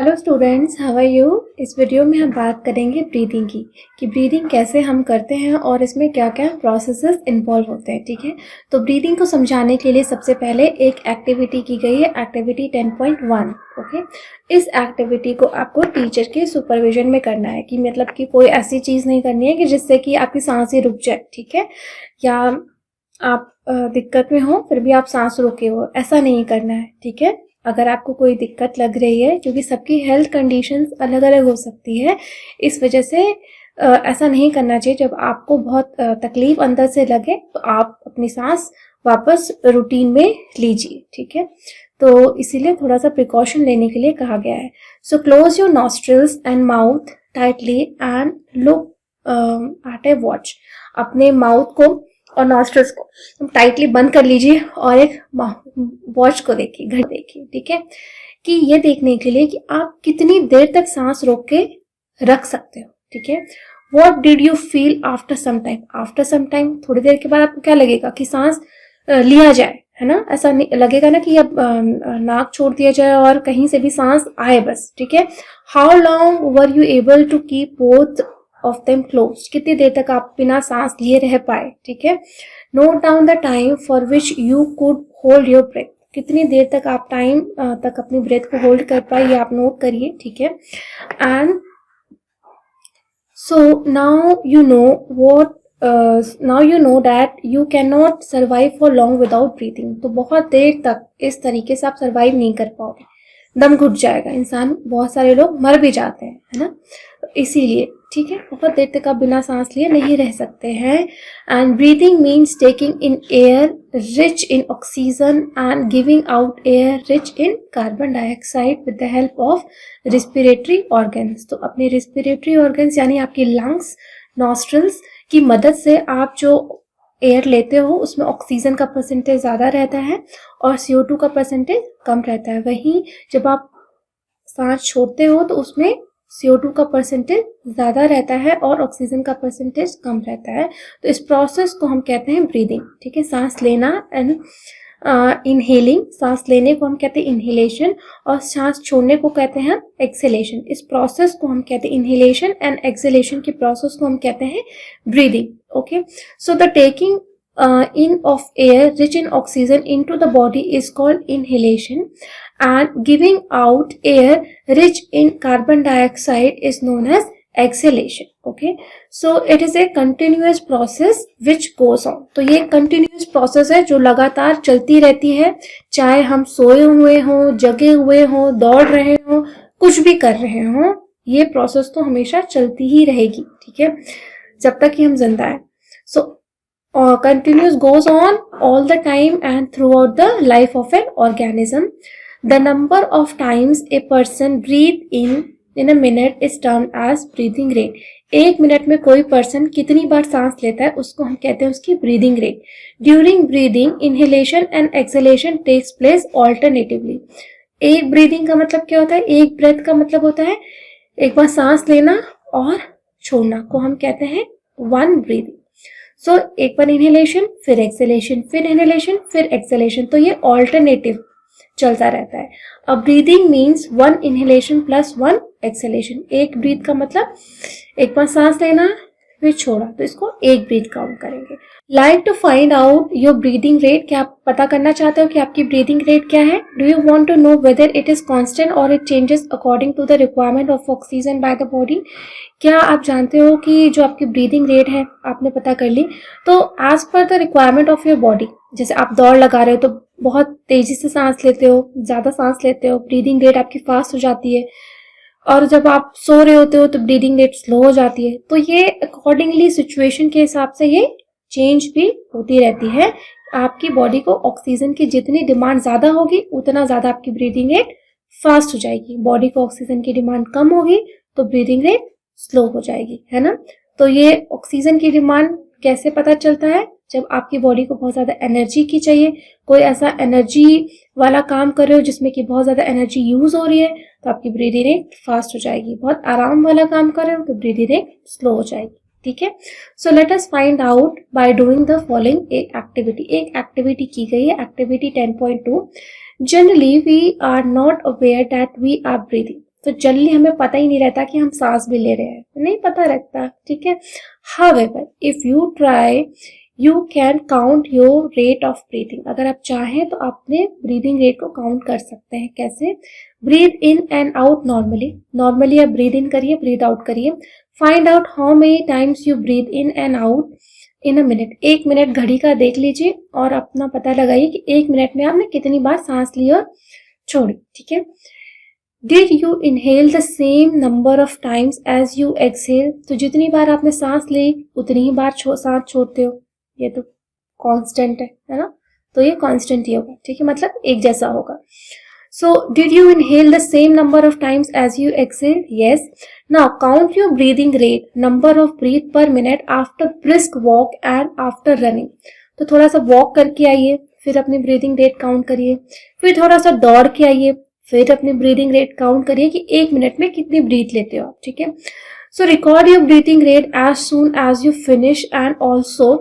Hello students, how are you. इस video में हम बात करेंगे ब्रीदिंग की कि ब्रीदिंग कैसे हम करते हैं और इसमें क्या क्या प्रोसेसेस इन्वॉल्व होते हैं। ठीक है, तो ब्रीदिंग को समझाने के लिए सबसे पहले एक एक्टिविटी की गई है, एक्टिविटी 10.1। ओके, इस एक्टिविटी को आपको टीचर के सुपरविजन में करना है कि मतलब कि कोई ऐसी चीज़ नहीं करनी है कि जिससे कि आपकी सांस ही रुक जाए। ठीक है, या आप दिक्कत में हो फिर भी आप सांस रोके हो, ऐसा नहीं करना है। ठीक है, अगर आपको कोई दिक्कत लग रही है, क्योंकि सबकी हेल्थ कंडीशंस अलग अलग हो सकती है, इस वजह से ऐसा नहीं करना चाहिए। जब आपको बहुत तकलीफ अंदर से लगे तो आप अपनी सांस वापस रूटीन में लीजिए। ठीक है, तो इसीलिए थोड़ा सा प्रिकॉशन लेने के लिए कहा गया है। So close your nostrils and mouth tightly and look at A watch. अपने माउथ को और नॉस्ट्रिल्स को टाइटली बंद कर लीजिए और एक वॉच को देखिए, घड़ी देखिए। ठीक है, कि ये देखने के लिए कि आप कितनी देर तक सांस रोक के रख सकते हो। ठीक है, what did you feel after some time. After some time थोड़ी देर के बाद आपको क्या लगेगा कि सांस लिया जाए, है ना। ऐसा नहीं लगेगा ना कि अब नाक छोड़ दिया जाए और कहीं से भी सांस आए बस। ठीक है, how long were you able to keep both of them close. कितनी देर तक आप बिना सांस लिए रह पाए। ठीक है, note down the time for which you could hold your breath. कितनी देर तक आप टाइम तक अपनी ब्रेथ को होल्ड कर पाए, ये आप नोट करिए। ठीक है, and so now you know what now you know that you can not survive for long without breathing. तो बहुत देर तक इस तरीके से आप सर्वाइव नहीं कर पाओगे, दम घुट जाएगा इंसान, बहुत सारे लोग मर भी जाते हैं, है ना। तो इसीलिए ठीक है, बहुत देर तक आप बिना सांस लिए नहीं रह सकते हैं। And breathing means taking in air rich in oxygen and giving out air rich in carbon dioxide with the help of respiratory organs. तो अपने रिस्पिरेटरी ऑर्गन्स यानी आपकी लंग्स, नॉस्ट्रल्स की मदद से आप जो एयर लेते हो उसमें ऑक्सीजन का परसेंटेज ज़्यादा रहता है और CO2 का परसेंटेज कम रहता है। वहीं जब आप सांस छोड़ते हो तो उसमें CO2 का परसेंटेज ज़्यादा रहता है और ऑक्सीजन का परसेंटेज कम रहता है। तो इस प्रोसेस को हम कहते हैं ब्रीदिंग। ठीक है, सांस लेना एंड इनहेलिंग। सांस लेने को हम कहते हैं इनहेलेशन और सांस छोड़ने को कहते हैं एक्सेलेशन। इस प्रोसेस को हम कहते हैं इनहेलेशन एंड एक्सेलेशन की प्रोसेस को हम कहते हैं breathing. Okay, so the taking in of air rich in oxygen into the body is called inhalation and giving out air rich in carbon dioxide is known as exhalation. Okay, so it is a continuous process which goes on. तो ये continuous process है जो लगातार चलती रहती है, चाहे हम सोए हुए हों, जगे हुए हों, दौड़ रहे हों, कुछ भी कर रहे हों, ये प्रोसेस तो हमेशा चलती ही रहेगी। ठीक है, जब तक कि हम जिंदा हैं। So continuous goes on all the time and throughout the life of an organism. The number of times a person breathe in a minute is termed as breathing rate. एक मिनट में कोई पर्सन कितनी बार सांस लेता है उसको हम कहते हैं उसकी breathing rate. During breathing inhalation and exhalation takes place alternatively. एक ब्रीदिंग का मतलब क्या होता है, एक ब्रेथ का मतलब होता है एक बार सांस लेना और छोड़ना को हम कहते हैं वन ब्रीदिंग। सो एक बार इनहेलेशन फिर एक्सहेलेशन फिर इनहेलेशन फिर एक्सहेलेशन, तो ये ऑल्टरनेटिव चलता रहता है। अब breathing means one inhalation plus one exhalation. एक ब्रीथ का मतलब एक बार सांस लेना फिर छोड़ा, तो इसको एक ब्रीथ काउंट करेंगे। Like to find out your breathing rate. क्या आप पता करना चाहते हो कि आपकी ब्रीदिंग रेट क्या है? Do you want to know whether it is constant और it changes according to the requirement of oxygen by the body. क्या आप जानते हो कि जो आपकी ब्रीदिंग रेट है आपने पता कर ली, तो as per the requirement of your body, जैसे आप दौड़ लगा रहे हो तो बहुत तेजी से सांस लेते हो, ज्यादा सांस लेते हो, ब्रीदिंग रेट आपकी फास्ट हो जाती है। और जब आप सो रहे होते हो तो ब्रीदिंग रेट स्लो हो जाती है। तो ये अकॉर्डिंगली सिचुएशन के हिसाब से ये चेंज भी होती रहती है। आपकी बॉडी को ऑक्सीजन की जितनी डिमांड ज्यादा होगी उतना ज्यादा आपकी ब्रीदिंग रेट फास्ट हो जाएगी। बॉडी को ऑक्सीजन की डिमांड कम होगी तो ब्रीदिंग रेट स्लो हो जाएगी, है ना। तो ये ऑक्सीजन की डिमांड कैसे पता चलता है? जब आपकी बॉडी को बहुत ज्यादा एनर्जी की चाहिए, कोई ऐसा एनर्जी वाला काम कर रहे हो जिसमें कि बहुत ज्यादा एनर्जी यूज हो रही है, तो आपकी ब्रीदिंग रेट फास्ट हो जाएगी। बहुत आराम वाला काम कर रहे हो तो ब्रीदिंग रेट स्लो हो जाएगी। ठीक है, so let us find out by doing the following activity. एक एक्टिविटी की गई है, activity 10.2। Generally we are not aware that we are breathing. तो जनरली हमें पता ही नहीं रहता कि हम सांस भी ले रहे हैं, नहीं पता रहता, ठीक है। However if you try you can count your rate of breathing. अगर आप चाहें तो अपने ब्रीदिंग रेट को काउंट कर सकते हैं। कैसे? Breathe in and out normally आप ब्रीद इन करिए, ब्रीद आउट करिए। Find out how many times you breathe in and out in a minute. 1 minute घड़ी का देख लीजिए और अपना पता लगाइए कि 1 मिनट में आपने कितनी बार सांस ली और छोड़ी, ठीक है। Did you inhale the same number of times as you exhale. तो जितनी बार आपने सांस ली उतनी ही बार सांस छोड़ते हो, ये तो कांस्टेंट है ना, तो ये कांस्टेंट ही होगा, ठीक है, मतलब एक जैसा होगा। So, did you inhale the same number of times as you exhale? Yes. Now, count your breathing rate, number of breath per minute after brisk walk and after running. तो थोड़ा सा वॉक करके आइए, फिर अपनी ब्रीदिंग रेट काउंट करिए, फिर थोड़ा सा दौड़ के आइए, फिर अपनी ब्रीदिंग रेट काउंट करिए कि 1 मिनट में कितनी ब्रीथ लेते हो आप, ठीक है। So record your breathing rate as soon as you finish and also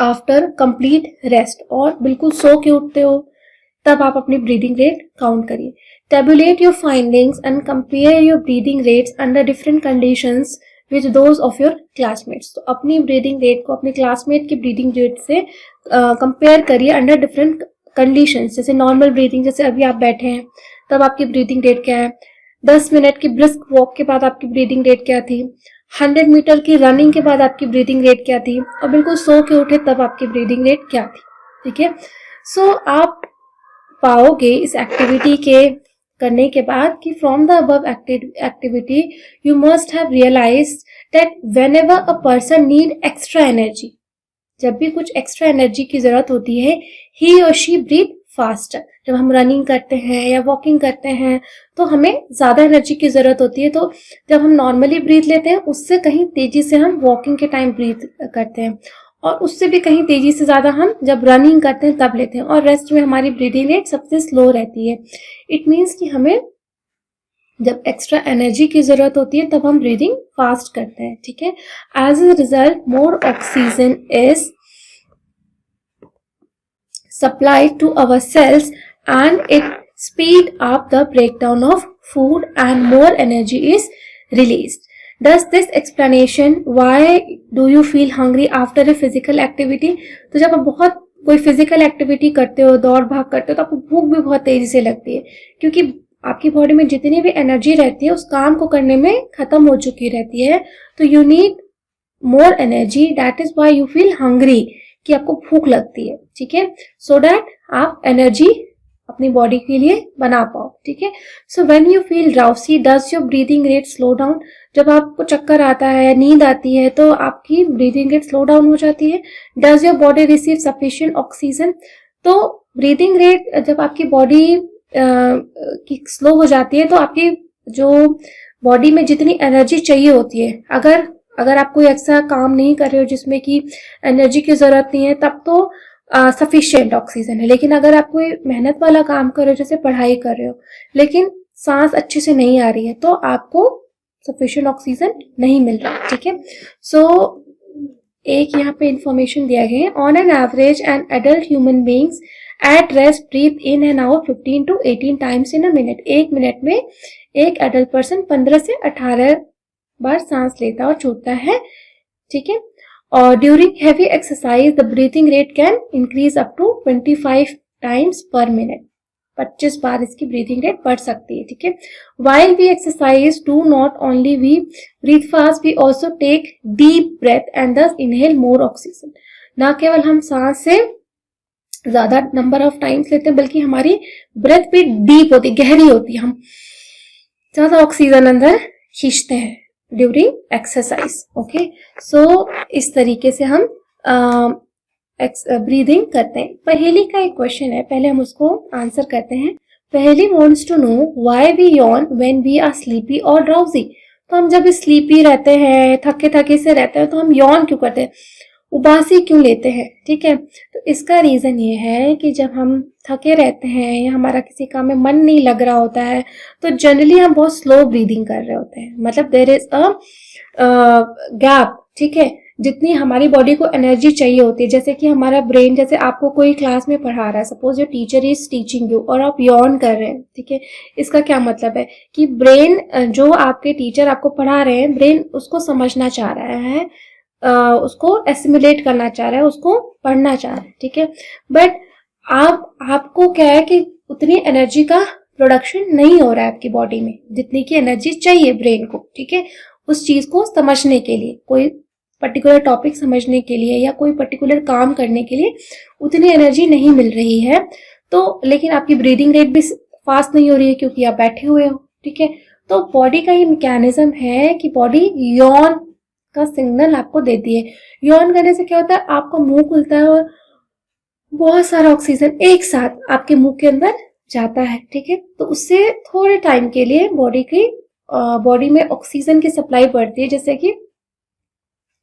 after complete rest. और बिल्कुल सो के उठते हो तब आप अपनी ब्रीदिंग रेट काउंट करिए। Tabulate your findings and compare your breathing rates under different conditions with those of your classmates. तो अपनी ब्रीदिंग रेट को अपने क्लासमेट की ब्रीदिंग रेट से कंपेयर करिए अंडर डिफरेंट कंडीशंस। जैसे नॉर्मल ब्रीदिंग, जैसे अभी आप बैठे हैं तब आपकी ब्रीदिंग रेट क्या है, 10 मिनट की ब्रिस्क वॉक के बाद आपकी ब्रीदिंग रेट क्या थी, 100 मीटर की रनिंग के बाद आपकी ब्रीदिंग रेट क्या थी, और बिल्कुल सो के उठे तब आपकी ब्रीदिंग रेट क्या थी, ठीक है। सो आप पाओगे इस एक्टिविटी के करने के बाद कि from the above activity you must have realised that whenever a person need extra energy, जब भी कुछ एक्स्ट्रा एनर्जी की जरूरत होती है, ही और शी ब्रीथ फास्टर। जब हम रनिंग करते हैं या वॉकिंग करते हैं तो हमें ज्यादा एनर्जी की जरूरत होती है, तो जब हम नॉर्मली ब्रीथ लेते हैं उससे कहीं तेजी से हम वॉकिंग के टाइम ब्रीथ करते हैं, और उससे भी कहीं तेजी से ज्यादा हम जब रनिंग करते हैं तब लेते हैं, और रेस्ट में हमारी ब्रीदिंग रेट सबसे स्लो रहती है। इट मीन्स कि हमें जब एक्स्ट्रा एनर्जी की जरूरत होती है तब हम ब्रीदिंग फास्ट करते हैं, ठीक है। As a result more oxygen is supplied to our cells and it speed up the breakdown of food and more energy is released. Does this explanation why do you feel hungry after a physical activity? तो जब आप बहुत कोई physical activity करते हो, दौड़ भाग करते हो, तो आपको भूख भी बहुत तेजी से लगती है, क्योंकि आपकी बॉडी में जितनी भी एनर्जी रहती है उस काम को करने में खत्म हो चुकी रहती है, तो you need more energy, that is why you feel hungry, कि आपको भूख लगती है, ठीक है, सो दैट आप एनर्जी अपनी बॉडी के लिए बना पाओ, ठीक है। So when you feel drowsy does your breathing rate slow down. जब आपको चक्कर आता है, नींद आती है, तो आपकी ब्रीदिंग रेट स्लो डाउन हो जाती है। Does your body receive sufficient oxygen. तो ब्रीदिंग रेट जब आपकी बॉडी की स्लो हो जाती है तो आपकी जो बॉडी में जितनी एनर्जी चाहिए होती है, अगर आप कोई ऐसा काम नहीं कर रहे हो जिसमें कि एनर्जी की जरूरत नहीं है, तब तो सफिशिएंट ऑक्सीजन है। लेकिन अगर आप कोई मेहनत वाला काम कर रहे हो, जैसे पढ़ाई कर रहे हो, लेकिन सांस अच्छे से नहीं आ रही है, तो आपको सफिशिएंट ऑक्सीजन नहीं मिल रहा, ठीक है। सो एक यहाँ पे इंफॉर्मेशन दिया गया है, on an average an adult human beings at rest breathe in and out 15 to 18 times in a minute. 1 minute में एक एडल्ट पर्सन 15 से 18 बार सांस लेता और छोड़ता है, ठीक है। और during heavy exercise the breathing rate can increase up to 25 times per minute. 25 बार इसकी ब्रीथिंग रेट बढ़ सकती है, ठीक है। While we exercise do not only we breathe fast, we also take deep breath and thus inhale more oxygen. ना केवल हम सांस से ज्यादा नंबर ऑफ टाइम्स लेते हैं, बल्कि हमारी ब्रेथ भी डीप होती है, गहरी होती है, हम ज्यादा ऑक्सीजन अंदर खींचते हैं ड्यूरिंग एक्सरसाइज, ओके। सो इस तरीके से हम ब्रीदिंग करते हैं। पहेली का एक क्वेश्चन है, पहले हम उसको आंसर करते हैं। Paheli wants to know why we yawn when we are sleepy और ड्राउजी। तो हम जब स्लीपी रहते हैं, थके थके से रहते हैं, तो हम यॉन क्यों करते हैं, उबासी क्यों लेते हैं, ठीक है। तो इसका रीजन ये है कि जब हम थके रहते हैं या हमारा किसी काम में मन नहीं लग रहा होता है, तो जनरली हम बहुत स्लो ब्रीदिंग कर रहे होते हैं, मतलब देयर इज अ गैप, ठीक है, जितनी हमारी बॉडी को एनर्जी चाहिए होती है, जैसे कि हमारा ब्रेन, जैसे आपको कोई क्लास में पढ़ा रहा है, suppose your teacher is teaching you और आप यॉर्न कर रहे हैं, ठीक है, इसका क्या मतलब है कि ब्रेन, जो आपके टीचर आपको पढ़ा रहे हैं, ब्रेन उसको समझना चाह रहा है, उसको एसिमुलेट करना चाह रहा है, उसको पढ़ना चाह रहा है, ठीक है, बट आपको क्या है कि उतनी एनर्जी का प्रोडक्शन नहीं हो रहा है आपकी बॉडी में, जितनी की एनर्जी चाहिए ब्रेन को, ठीक है, उस चीज को समझने के लिए, कोई पर्टिकुलर टॉपिक समझने के लिए या कोई पर्टिकुलर काम करने के लिए उतनी एनर्जी नहीं मिल रही है। तो लेकिन आपकी ब्रीदिंग रेट भी फास्ट नहीं हो रही है क्योंकि आप बैठे हुए हो, ठीक है। तो बॉडी का ये मैकेनिज्म है कि बॉडी यॉन का सिग्नल आपको देती है। यॉन करने से क्या होता है, आपका मुंह खुलता है और बहुत सारा ऑक्सीजन एक साथ आपके मुंह के अंदर जाता है, ठीक है। तो उससे थोड़े टाइम के लिए बॉडी में ऑक्सीजन की सप्लाई बढ़ती है, जैसे कि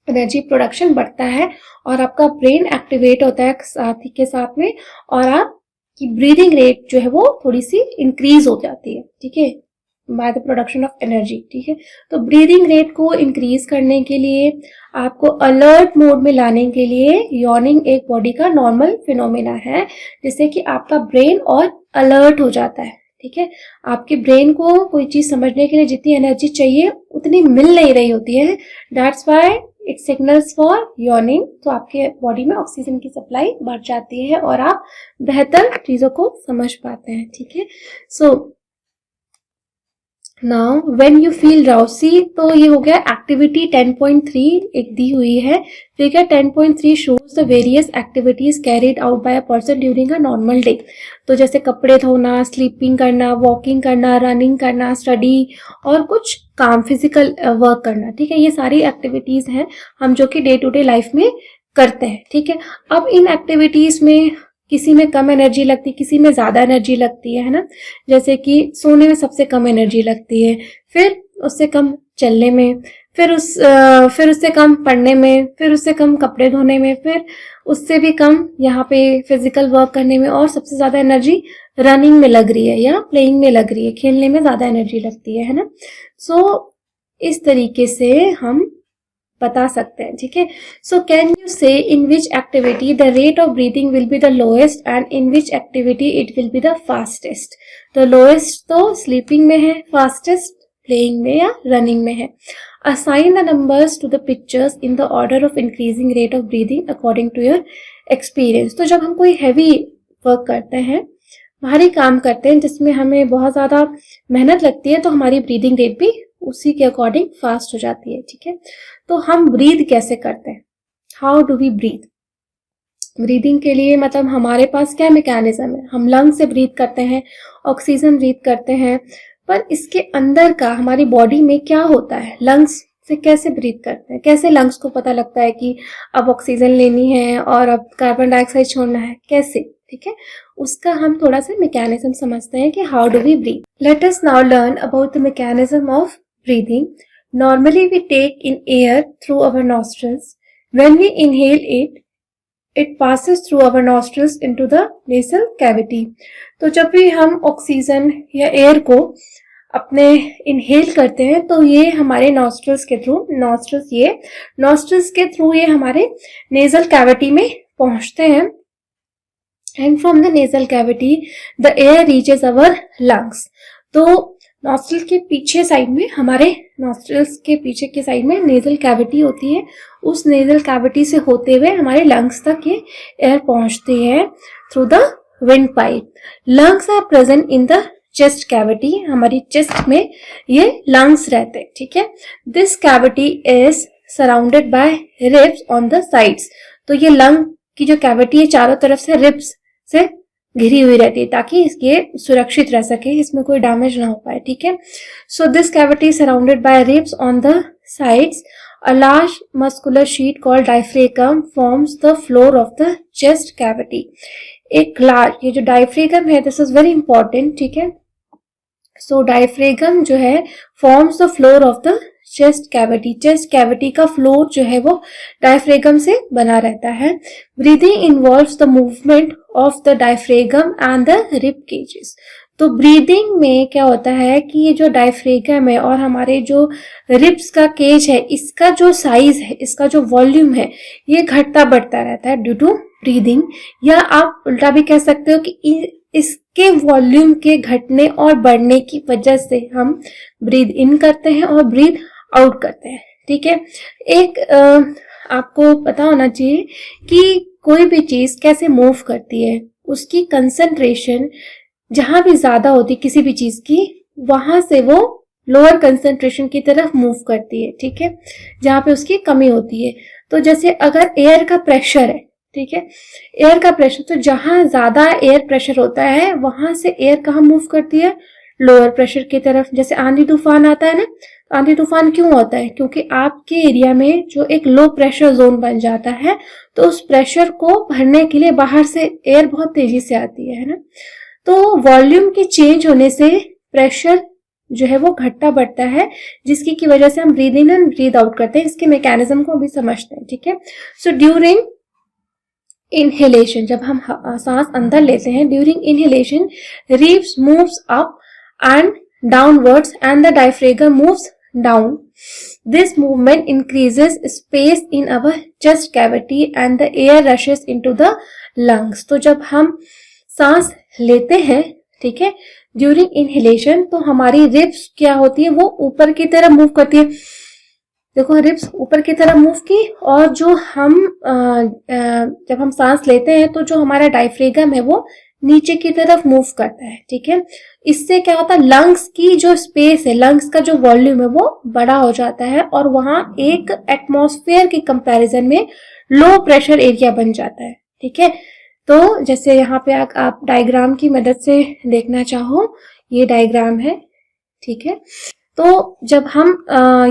एनर्जी प्रोडक्शन बढ़ता है और आपका ब्रेन एक्टिवेट होता है साथ ही के साथ में, और आपकी ब्रीदिंग रेट जो है वो थोड़ी सी इंक्रीज हो जाती है, ठीक है, by the production of energy, ठीक है। तो ब्रीदिंग रेट को इंक्रीज करने के लिए, आपको अलर्ट मोड में लाने के लिए यॉर्निंग एक बॉडी का नॉर्मल फिनोमेना है, जिससे कि आपका ब्रेन और अलर्ट हो जाता है, ठीक है। आपके ब्रेन को कोई चीज समझने के लिए जितनी एनर्जी चाहिए उतनी मिल नहीं रही होती है, that's why it signals for yawning. तो आपके बॉडी में ऑक्सीजन की सप्लाई बढ़ जाती है और आप बेहतर चीजों को समझ पाते हैं, ठीक है। So now when you feel drowsy, तो ये हो गया एक्टिविटी 10.3 एक दी हुई है। Figure 10.3 shows the various activities carried out by a person during a normal day. तो जैसे कपड़े धोना, स्लीपिंग करना, वॉकिंग करना, रनिंग करना, स्टडी और कुछ काम, फिजिकल वर्क करना, ठीक है, ये सारी एक्टिविटीज हैं हम जो कि डे टू डे लाइफ में करते हैं, ठीक है। अब इन एक्टिविटीज में किसी में कम एनर्जी लगती है, किसी में ज्यादा एनर्जी लगती है ना। जैसे कि सोने में सबसे कम एनर्जी लगती है, फिर उससे कम चलने में, फिर उससे कम पढ़ने में, फिर उससे कम कपड़े धोने में, फिर उससे भी कम यहाँ पे फिजिकल वर्क करने में, और सबसे ज्यादा एनर्जी रनिंग में लग रही है या प्लेइंग में लग रही है, खेलने में ज्यादा एनर्जी लगती है ना। सो इस तरीके से हम बता सकते हैं, ठीक है। सो can you say in which activity the rate of breathing will be the lowest and in which activity it will be the fastest. तो लोएस्ट तो स्लीपिंग में है, फास्टेस्ट प्लेइंग में या रनिंग में है। Assign the numbers to the pictures in the order of increasing rate of breathing according to your experience. तो जब हम कोई हैवी वर्क करते हैं, भारी काम करते हैं जिसमें हमें बहुत ज्यादा मेहनत लगती है, तो हमारी ब्रीदिंग रेट भी उसी के अकॉर्डिंग फास्ट हो जाती है, ठीक है। तो हम ब्रीद कैसे करते हैं, how do we breathe? Breathing के लिए मतलब हमारे पास क्या मैकेनिज्म है, हम लंग से ब्रीथ करते हैं, ऑक्सीजन ब्रीथ करते हैं, पर इसके अंदर का हमारी बॉडी में क्या होता है, लंग्स से कैसे ब्रीथ करते हैं, कैसे लंग्स को पता लगता है कि अब ऑक्सीजन लेनी है और अब कार्बन डाइऑक्साइड छोड़ना है, कैसे, ठीक है, उसका हम थोड़ा सा मैकेनिज्म समझते हैं कि how do we breathe. Let us now learn about the mechanism of breathing. Normally we take in air through our nostrils. When we inhale it, it passes through our nostrils into the nasal cavity. तो जब भी हम oxygen या air को अपने inhale करते हैं तो ये हमारे नॉस्ट्रल्स के थ्रू, नॉस्ट्रल्स के थ्रू ये हमारे नेजल कैविटी में पहुंचते हैं, and from the nasal cavity the air reaches our lungs. तो नॉस्ट्रल के पीछे साइड में, हमारे नॉस्ट्रल्स के पीछे के साइड में नेजल कैविटी होती है, उस नेजल कैविटी से होते हुए हमारे लंग्स तक ये एयर पहुंचती है through the windpipe. Lungs are present in the chest cavity, हमारी चेस्ट में ये लंग्स रहते हैं, ठीक है। This cavity is surrounded by ribs on the sides. तो ये लंग की जो कैविटी है चारों तरफ से रिब्स से घिरी हुई रहती है ताकि ये सुरक्षित रह सके, इसमें कोई डैमेज ना हो पाए, ठीक है। So this cavity surrounded by ribs on the sides. A large muscular sheet called diaphragm forms the floor of the chest cavity. एक लार्ज, ये जो डायफ्रेगम है, दिस इज वेरी इंपॉर्टेंट, ठीक है। सो डायफ्रेगम जो है forms the floor of the chest cavity. Chest cavity का floor जो है वो डायफ्रेगम से बना रहता है। Breathing involves the movement of the diaphragm and the rib cages. तो ब्रीदिंग में क्या होता है कि ये जो डायफ्रेगम है और हमारे जो रिब्स का केज है, इसका जो साइज है, इसका जो वॉल्यूम है, ये घटता बढ़ता रहता है ड्यू टू ब्रीदिंग। या आप उल्टा भी कह सकते हो कि इसके वॉल्यूम के घटने और बढ़ने की वजह से हम ब्रीद इन करते हैं और ब्रीद आउट करते हैं। ठीक है, एक आपको पता होना चाहिए कि कोई भी चीज कैसे मूव करती है, उसकी कंसंट्रेशन जहां भी ज्यादा होती किसी भी चीज की, वहां से वो लोअर कंसंट्रेशन की तरफ मूव करती है। ठीक है, जहां पे उसकी कमी होती है। तो जैसे अगर एयर का प्रेशर है, ठीक है, एयर का प्रेशर, तो जहां ज्यादा एयर प्रेशर होता है वहां से एयर कहाँ मूव करती है, लोअर प्रेशर की तरफ। जैसे आंधी तूफान आता है ना, आंधी तूफान क्यों होता है, क्योंकि आपके एरिया में जो एक लो प्रेशर जोन बन जाता है, तो उस प्रेशर को भरने के लिए बाहर से एयर बहुत तेजी से आती है ना। तो वॉल्यूम की चेंज होने से प्रेशर जो है वो घटता बढ़ता है, जिसकी की वजह से हम breathe in and breathe out करते हैं। इसके मैकेनिज्म को अभी समझते हैं। ठीक है, सो ड्यूरिंग इनहेलेशन, जब हम सांस अंदर लेते हैं, during inhalation ribs moves up and downwards and the diaphragm moves down. This movement increases space in our chest cavity and the air rushes into the lungs. तो जब हम सांस लेते हैं, ठीक है, ड्यूरिंग इनहेलेशन, तो हमारी रिब्स क्या होती है, वो ऊपर की तरफ मूव करती है। देखो, रिब्स ऊपर की तरफ मूव की, और जो हम जब हम सांस लेते हैं तो जो हमारा डायफ्रेगम है वो नीचे की तरफ मूव करता है। ठीक है, इससे क्या होता है, लंग्स की जो स्पेस है, लंग्स का जो वॉल्यूम है वो बड़ा हो जाता है और वहां एक एटमॉस्फेयर के कंपैरिजन में लो प्रेशर एरिया बन जाता है। ठीक है, तो जैसे यहाँ पे आप डायग्राम की मदद से देखना चाहो, ये डायग्राम है। ठीक है, तो जब हम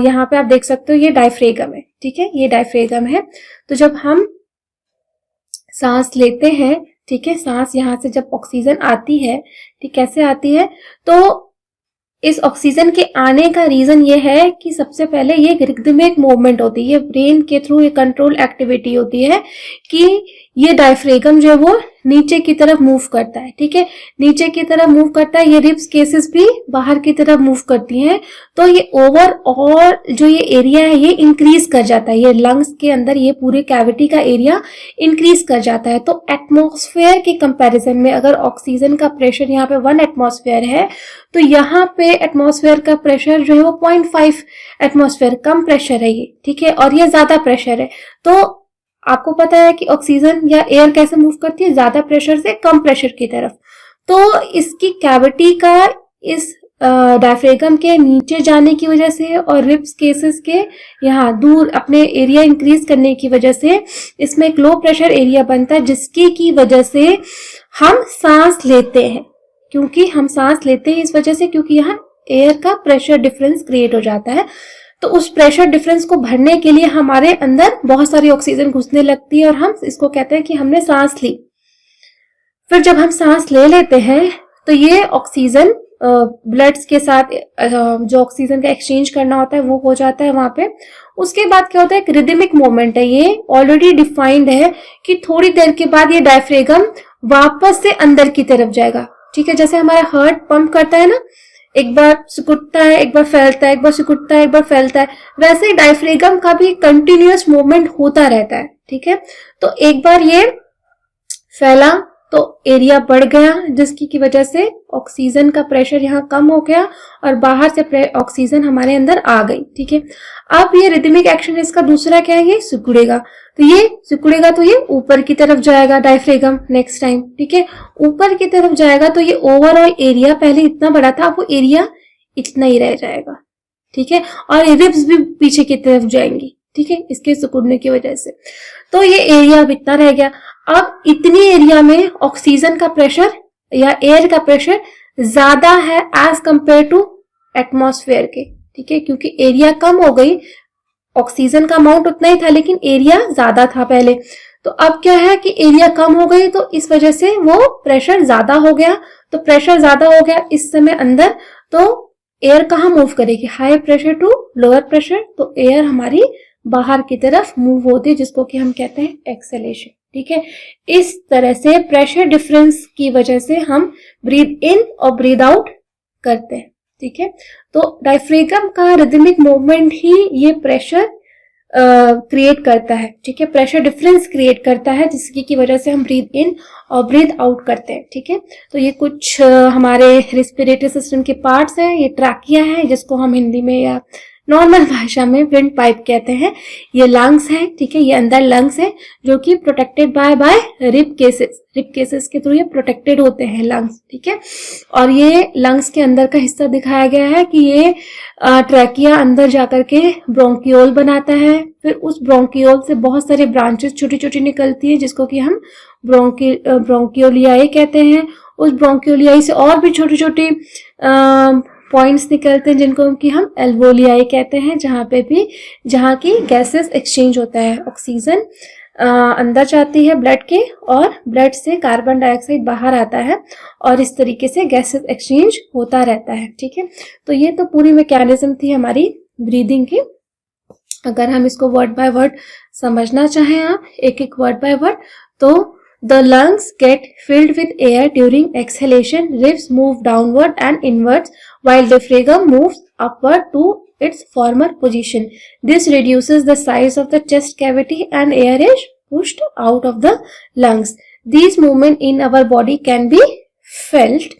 यहाँ पे आप देख सकते हो ये डायफ्रेगम है। ठीक है, ये डायफ्रेगम है। तो जब हम सांस लेते हैं, ठीक है, सांस यहाँ से जब ऑक्सीजन आती है, ठीक, कैसे आती है, तो इस ऑक्सीजन के आने का रीजन ये है कि सबसे पहले ये रिदमिक मूवमेंट होती है, ब्रेन के थ्रू ये कंट्रोल एक्टिविटी होती है कि ये डायफ्रेगम जो है वो नीचे की तरफ मूव करता है। ठीक है, नीचे की तरफ मूव करता है, ये रिब्स केसेस भी बाहर की तरफ मूव करती हैं, तो ये ओवरऑल जो ये एरिया है ये इंक्रीज कर जाता है, ये लंग्स के अंदर ये पूरे कैविटी का एरिया इंक्रीज कर जाता है। तो एटमॉस्फेयर के कंपैरिजन में अगर ऑक्सीजन का प्रेशर यहाँ पे 1 एटमॉस्फेयर है, तो यहाँ पे एटमॉस्फेयर का प्रेशर जो है वो 0.5 एटमॉस्फेयर, कम प्रेशर है ये। ठीक है, और ये ज्यादा प्रेशर है। तो आपको पता है कि ऑक्सीजन या एयर कैसे मूव करती है, ज्यादा प्रेशर से कम प्रेशर की तरफ। तो इसकी कैविटी का इस डायफ्रेगम के नीचे जाने की वजह से और रिब्स केसेस के यहाँ दूर अपने एरिया इंक्रीज करने की वजह से इसमें एक लो प्रेशर एरिया बनता है, जिसकी की वजह से हम सांस लेते हैं। क्योंकि हम सांस लेते हैं इस वजह से, क्योंकि यहाँ एयर का प्रेशर डिफरेंस क्रिएट हो जाता है। तो उस प्रेशर डिफरेंस को भरने के लिए हमारे अंदर बहुत सारी ऑक्सीजन घुसने लगती है और हम इसको कहते हैं कि हमने सांस ली। फिर जब हम सांस ले लेते हैं तो ये ऑक्सीजन ब्लड्स के साथ जो ऑक्सीजन का एक्सचेंज करना होता है वो हो जाता है वहां पे। उसके बाद क्या होता है, एक रिदमिक मूवमेंट है, ये ऑलरेडी डिफाइंड है कि थोड़ी देर के बाद ये डायफ्रेगम वापस से अंदर की तरफ जाएगा। ठीक है, जैसे हमारा हार्ट पंप करता है ना, एक बार सिकुड़ता है, एक बार फैलता है, एक बार सिकुड़ता है, एक बार फैलता है, वैसे ही डायफ्रेगम का भी कंटिन्यूअस मूवमेंट होता रहता है। ठीक है, तो एक बार ये फैला तो एरिया बढ़ गया, जिसकी की वजह से ऑक्सीजन का प्रेशर यहाँ कम हो गया और बाहर से ऑक्सीजन हमारे अंदर आ गई। ठीक है, अब ये रिदमिक एक्शन इसका दूसरा क्या है, ये सिकुड़ेगा। तो ये सिकुड़ेगा तो ये ऊपर की तरफ जाएगा डायफ्रेगम नेक्स्ट टाइम। ठीक है, ऊपर की तरफ जाएगा तो ये ओवरऑल एरिया पहले इतना बड़ा था, अब वो एरिया इतना ही रह जाएगा। ठीक है, और रिब्स भी पीछे की तरफ जाएंगी। ठीक है, इसके सिकुड़ने की वजह से तो ये एरिया अब इतना रह गया। अब इतनी एरिया में ऑक्सीजन का प्रेशर या एयर का प्रेशर ज्यादा है एज कंपेयर टू एटमॉस्फेयर के। ठीक है, क्योंकि एरिया कम हो गई, ऑक्सीजन का अमाउंट उतना ही था लेकिन एरिया ज्यादा था पहले। तो अब क्या है कि एरिया कम हो गई, तो इस वजह से वो प्रेशर ज्यादा हो गया। तो प्रेशर ज्यादा हो गया इस समय अंदर, तो एयर कहाँ मूव करेगी, high pressure to lower pressure, तो एयर हमारी बाहर की तरफ मूव होती है, जिसको कि हम कहते हैं एक्सेलेशन। ठीक है। इस तरह से प्रेशर डिफरेंस की वजह से हम ब्रीथ इन और ब्रीथ आउट करते हैं, ठीक है। तो डायफ्रेगम का रिदमिक मूवमेंट ही ये प्रेशर क्रिएट करता है, ठीक है, प्रेशर डिफरेंस क्रिएट करता है, जिसकी की वजह से हम ब्रीथ इन और ब्रीथ आउट करते हैं, ठीक है। तो ये कुछ हमारे रेस्पिरेटरी सिस्टम के पार्ट्स हैं। ये ट्रैकिया है, जिसको हम हिंदी में या नॉर्मल भाषा में विंड पाइप कहते हैं। ये लंग्स है, ठीक है, ये अंदर लंग्स है जो कि प्रोटेक्टेड बाय रिब केसेस के थ्रू ये प्रोटेक्टेड होते हैं लंग्स, ठीक है। और ये लंग्स के अंदर का हिस्सा दिखाया गया है कि ये ट्रैकिया अंदर जाकर के ब्रोंकियोल बनाता है, फिर उस ब्रोंकियोल से बहुत सारे ब्रांचेस छोटी छोटी निकलती है, जिसको कि हम ब्रोंकियोलियाई कहते हैं। उस ब्रोंकियोलियाई से और भी छोटी छोटी पॉइंट्स निकलते हैं, जिनको कि हम एल्वोलियाई कहते हैं, जहाँ की गैसेस एक्सचेंज होता है। ऑक्सीजन अंदर जाती है ब्लड के, और ब्लड से कार्बन डाइऑक्साइड बाहर आता है, और इस तरीके से गैसेस एक्सचेंज होता रहता है, ठीक है। तो ये तो पूरी मैकेनिज्म थी हमारी ब्रीदिंग की। अगर हम इसको वर्ड बाय वर्ड समझना चाहें, आप एक एक वर्ड बाय वर्ड, तो the lungs get filled with air during exhalation, ribs move downward and inwards while diaphragm moves upward to its former position. This reduces the size of the chest cavity and air is pushed out of the lungs. These movements in our body can be felt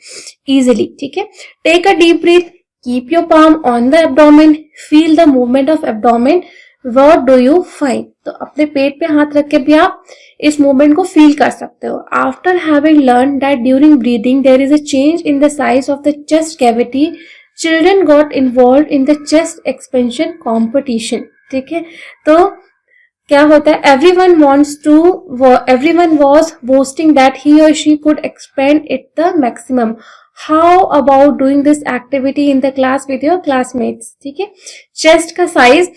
easily. ठीक है, take a deep breath, keep your palm on the abdomen, feel the movement of abdomen. What do you find? तो अपने पेट पे हाथ रख के भी आप इस मूवमेंट को फील कर सकते हो। After having learn that during breathing there is a change in the size of the chest cavity, children got involve in the chest expansion competition, ठीक है। तो क्या होता है, everyone was boasting that he or she could expand it the maximum. How about doing this activity in the class with your classmates? ठीक है, chest का size,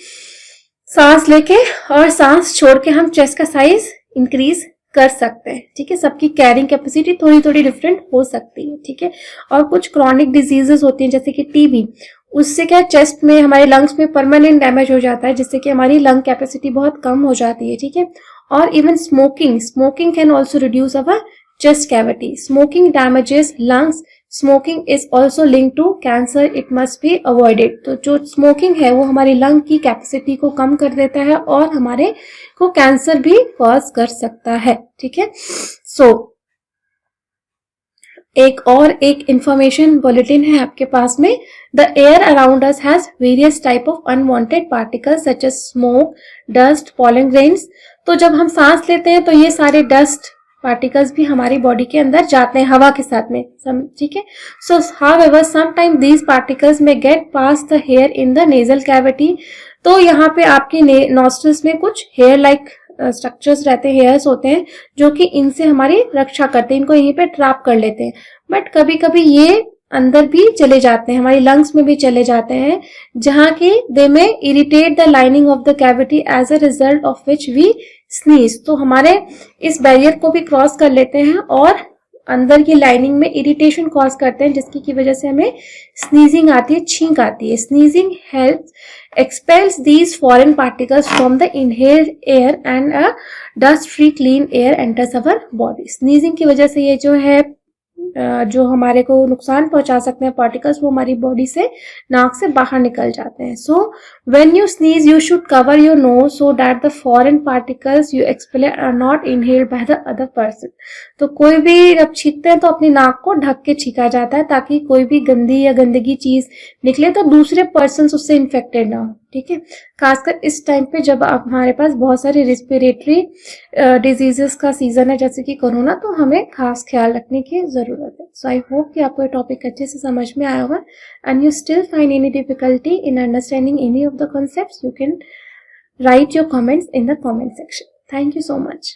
सांस लेके और सांस छोड़ के हम चेस्ट का साइज इंक्रीज कर सकते हैं, ठीक है। सबकी कैरिंग कैपेसिटी थोड़ी थोड़ी डिफरेंट हो सकती है, ठीक है। और कुछ क्रॉनिक डिजीजेस होती हैं, जैसे कि टीबी, उससे क्या चेस्ट में, हमारे लंग्स में परमानेंट डैमेज हो जाता है, जिससे कि हमारी लंग कैपेसिटी बहुत कम हो जाती है, ठीक है। और even smoking can also reduce our chest cavity. Smoking damages lungs. Smoking is also linked to cancer. It must be avoided. तो जो स्मोकिंग है वो हमारी लंग की कैपेसिटी को कम कर देता है और हमारे को कैंसर भी कॉज कर सकता है, ठीक है। एक इंफॉर्मेशन बुलेटिन है आपके पास में। The air around us has various type of unwanted particles such as smoke, dust, pollen grains. तो जब हम सांस लेते हैं तो ये सारे डस्ट पार्टिकल्स भी हमारी बॉडी के अंदर जाते हैं हवा के साथ में, ठीक है। So however sometime these particles may get past the hair in the nasal cavity. तो यहाँ पे आपके नॉस्ट्रल्स में कुछ हेयर लाइक स्ट्रक्चर्स रहते हैं, हेयर्स होते हैं, जो कि इनसे हमारी रक्षा करते हैं, इनको यहीं पे ट्रैप कर लेते हैं। बट कभी कभी ये अंदर भी चले जाते हैं, हमारी लंग्स में भी चले जाते हैं, जहाँ की दे में irritate the lining of the cavity as a result of which we sneeze. तो हमारे इस बैरियर को भी क्रॉस कर लेते हैं और अंदर की लाइनिंग में इरिटेशन कॉज करते हैं, जिसकी की वजह से हमें स्नीजिंग आती है, छींक आती है। Sneezing helps expels these foreign particles from the inhaled air and a dust free clean air enters our body. Sneezing की वजह से ये जो है जो हमारे को नुकसान पहुंचा सकते हैं पार्टिकल्स, वो हमारी बॉडी से नाक से बाहर निकल जाते हैं। So when you sneeze you should cover your nose so that the foreign particles you expel are not inhaled by the other person. तो कोई भी जब छींकते हैं तो अपनी नाक को ढक के छींका जाता है, ताकि कोई भी गंदी या गंदगी चीज निकले तो दूसरे पर्सन उससे इन्फेक्टेड ना हो, ठीक है। खासकर इस टाइम पे जब हमारे पास बहुत सारी रेस्पिरेटरी डिजीजेस का सीजन है, जैसे कि कोरोना, तो हमें खास ख्याल रखने की जरूरत है। सो आई होप कि आपको ये टॉपिक अच्छे से समझ में आया होगा and you still find any difficulty in understanding any of the concepts, you can write your comments in the comment section. Thank you so much.